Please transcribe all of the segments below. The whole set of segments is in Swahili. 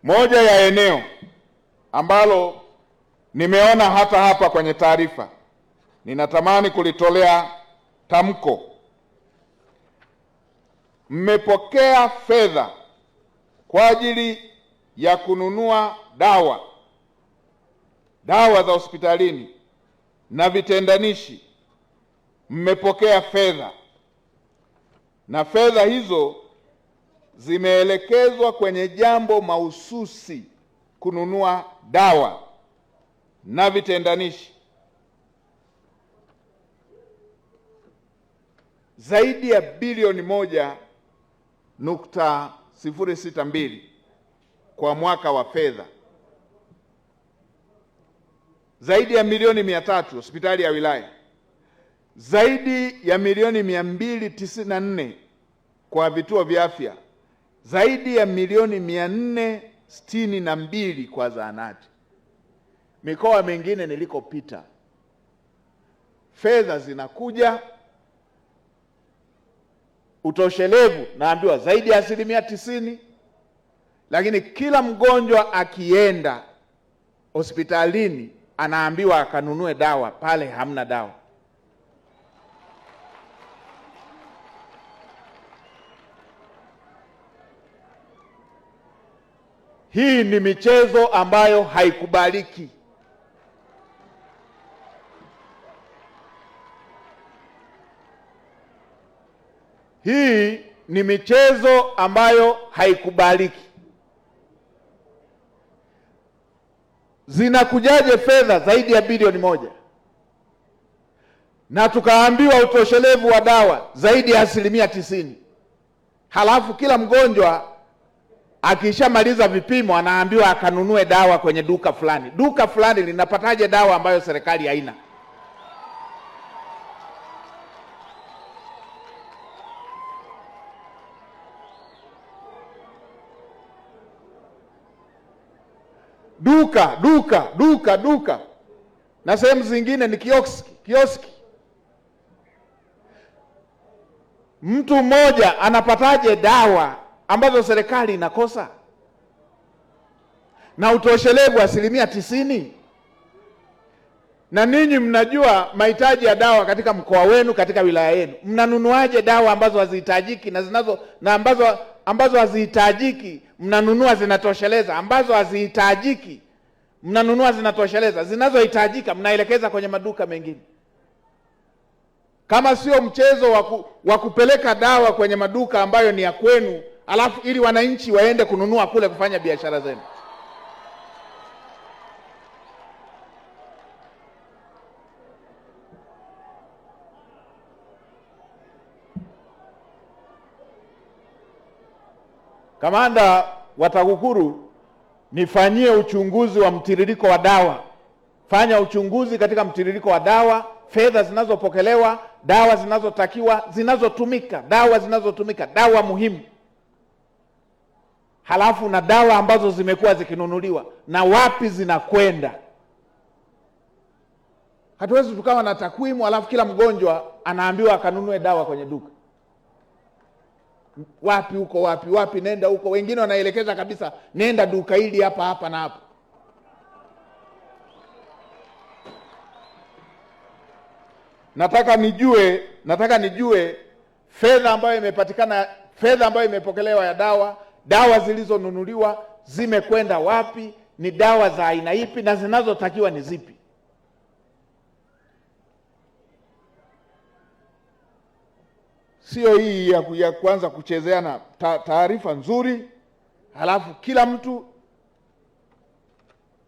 Moja ya eneo ambalo nimeona hata hapa kwenye taarifa, ninatamani kulitolea tamko. Mmepokea fedha kwa ajili ya kununua dawa za hospitalini na vitendanishi. Mmepokea fedha na fedha hizo zimeelekezwa kwenye jambo mahususi: kununua dawa na vitendanishi. Zaidi ya bilioni 1.062 kwa mwaka wa fedha. Zaidi ya milioni 300 hospitali ya wilaya. Zaidi ya milioni 294 kwa vituo vya afya. Zaidi ya milioni 462 kwa zahanati. Mikoa mingine nilikopita, fedha zinakuja, utoshelevu naambiwa zaidi ya 90%, lakini kila mgonjwa akienda hospitalini anaambiwa akanunue dawa, pale hamna dawa. Hii ni michezo ambayo haikubaliki. Hii ni michezo ambayo haikubaliki. Zinakujaje fedha zaidi ya bilioni 1 na tukaambiwa utoshelevu wa dawa zaidi ya 90%, halafu kila mgonjwa akishamaliza vipimo anaambiwa akanunue dawa kwenye duka fulani. Duka fulani linapataje dawa ambayo serikali haina? Duka na sehemu zingine ni kioski. Mtu mmoja anapataje dawa ambazo serikali inakosa? Na utoshelevu 90%. Na ninyi mnajua mahitaji ya dawa katika mkoa wenu, katika wilaya yenu. Mnanunuaje dawa ambazo hazihitajiki na ambazo hazihitajiki mnanunua zinatosheleza, ambazo hazihitajiki mnanunua zinatosheleza, zinazohitajika mnaelekeza kwenye maduka mengine? Kama sio mchezo wa kupeleka dawa kwenye maduka ambayo ni ya kwenu, alafu ili wananchi waende kununua kule kufanya biashara zenu. Kamanda wa TAKUKURU, nifanyie uchunguzi wa mtiririko wa dawa. Fanya uchunguzi katika mtiririko wa dawa, fedha zinazopokelewa, dawa zinazotakiwa, zinazotumika, dawa muhimu. Halafu na dawa ambazo zimekuwa zikinunuliwa na wapi zinakwenda. Hatuwezi tukawa na takwimu halafu kila mgonjwa anaambiwa akanunue dawa kwenye duka. Wapi, nenda huko. Wengine wanaelekeza kabisa, nenda duka hili hapa na hapa. Nataka nijue fedha ambayo imepatikana, fedha ambayo imepokelewa ya dawa zilizonunuliwa zimekwenda wapi, ni dawa za aina ipi na zinazotakiwa ni zipi? Sio hii ya kuanza kuchezeana taarifa nzuri, halafu kila mtu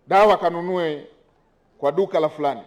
dawa kanunue kwa duka la fulani.